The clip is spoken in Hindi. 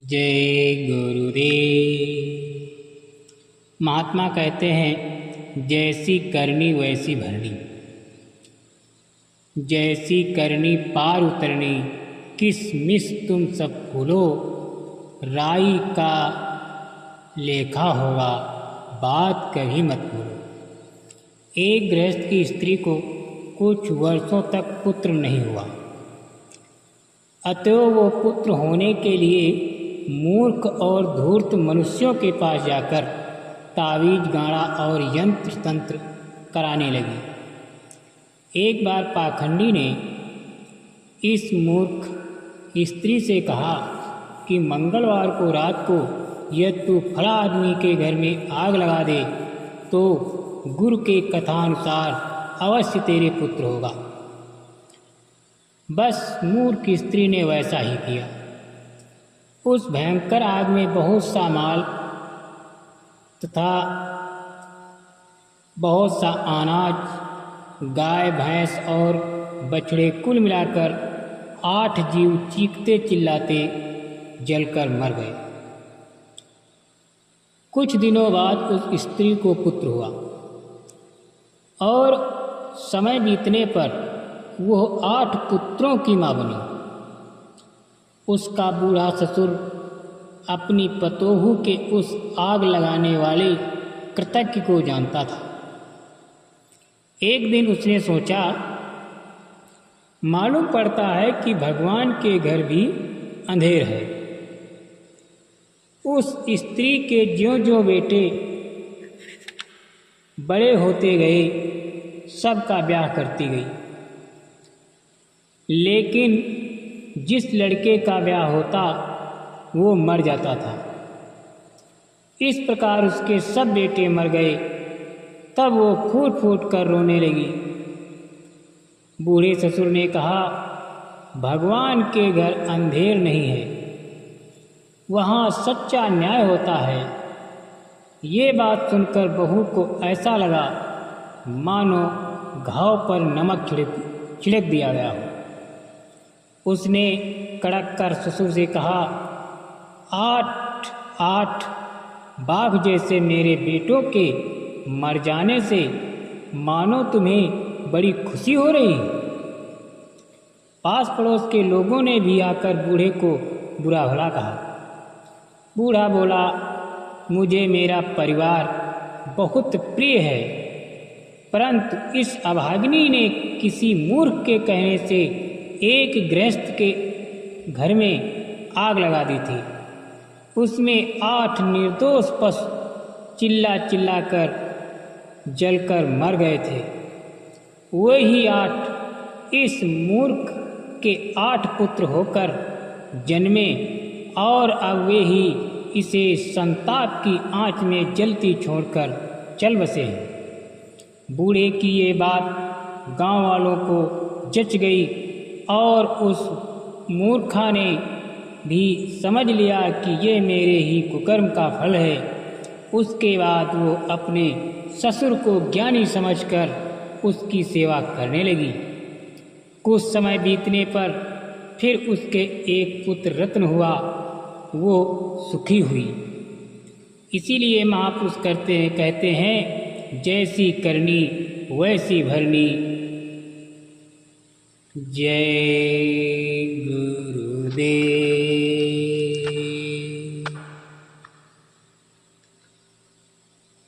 जय गुरुदेव। महात्मा कहते हैं, जैसी करनी वैसी भरनी, जैसी करनी पार उतरनी, किसमिस तुम सब फूलो, राई का लेखा होगा, बात कभी मत भूलो। एक गृहस्थ की स्त्री को कुछ वर्षों तक पुत्र नहीं हुआ, अतः वो पुत्र होने के लिए मूर्ख और धूर्त मनुष्यों के पास जाकर तावीज गाड़ा और यंत्र तंत्र कराने लगी। एक बार पाखंडी ने इस मूर्ख स्त्री से कहा कि मंगलवार को रात को यदि तू फला आदमी के घर में आग लगा दे तो गुरु के कथानुसार अवश्य तेरे पुत्र होगा। बस मूर्ख स्त्री ने वैसा ही किया। उस भयंकर आग में बहुत सा माल तथा बहुत सा अनाज, गाय भैंस और बछड़े कुल मिलाकर 8 जीव चीखते चिल्लाते जलकर मर गए। कुछ दिनों बाद उस स्त्री को पुत्र हुआ और समय बीतने पर वह 8 पुत्रों की माँ बनी। उसका बूढ़ा ससुर अपनी पतोहू के उस आग लगाने वाले कृतज्ञ को जानता था। एक दिन उसने सोचा, मालूम पड़ता है कि भगवान के घर भी अंधेर है। उस स्त्री के ज्यों-ज्यों बेटे बड़े होते गए, सबका ब्याह करती गई, लेकिन जिस लड़के का ब्याह होता वो मर जाता था। इस प्रकार उसके सब बेटे मर गए। तब वो फूट फूट कर रोने लगी। बूढ़े ससुर ने कहा, भगवान के घर अंधेर नहीं है, वहाँ सच्चा न्याय होता है। ये बात सुनकर बहू को ऐसा लगा मानो घाव पर नमक छिड़क दिया गया हो। उसने कड़क कर ससुर से कहा, 8 बाघ जैसे मेरे बेटों के मर जाने से मानो तुम्हें बड़ी खुशी हो रही। पास पड़ोस के लोगों ने भी आकर बूढ़े को बुरा भला कहा। बूढ़ा बोला, मुझे मेरा परिवार बहुत प्रिय है, परंतु इस अभागिनी ने किसी मूर्ख के कहने से एक गृहस्थ के घर में आग लगा दी थी। उसमें 8 निर्दोष पशु चिल्ला चिल्ला कर जलकर मर गए थे। वही 8 इस मूर्ख के 8 पुत्र होकर जन्मे और अब वे ही इसे संताप की आंच में जलती छोड़कर चल बसे हैं। बूढ़े की ये बात गांव वालों को जच गई और उस मूर्खा ने भी समझ लिया कि ये मेरे ही कुकर्म का फल है। उसके बाद वो अपने ससुर को ज्ञानी समझकर उसकी सेवा करने लगी। कुछ समय बीतने पर फिर उसके एक पुत्र रत्न हुआ, वो सुखी हुई। इसीलिए महापुरुष कहते हैं, जैसी करनी वैसी भरनी। जय गुरुदेव।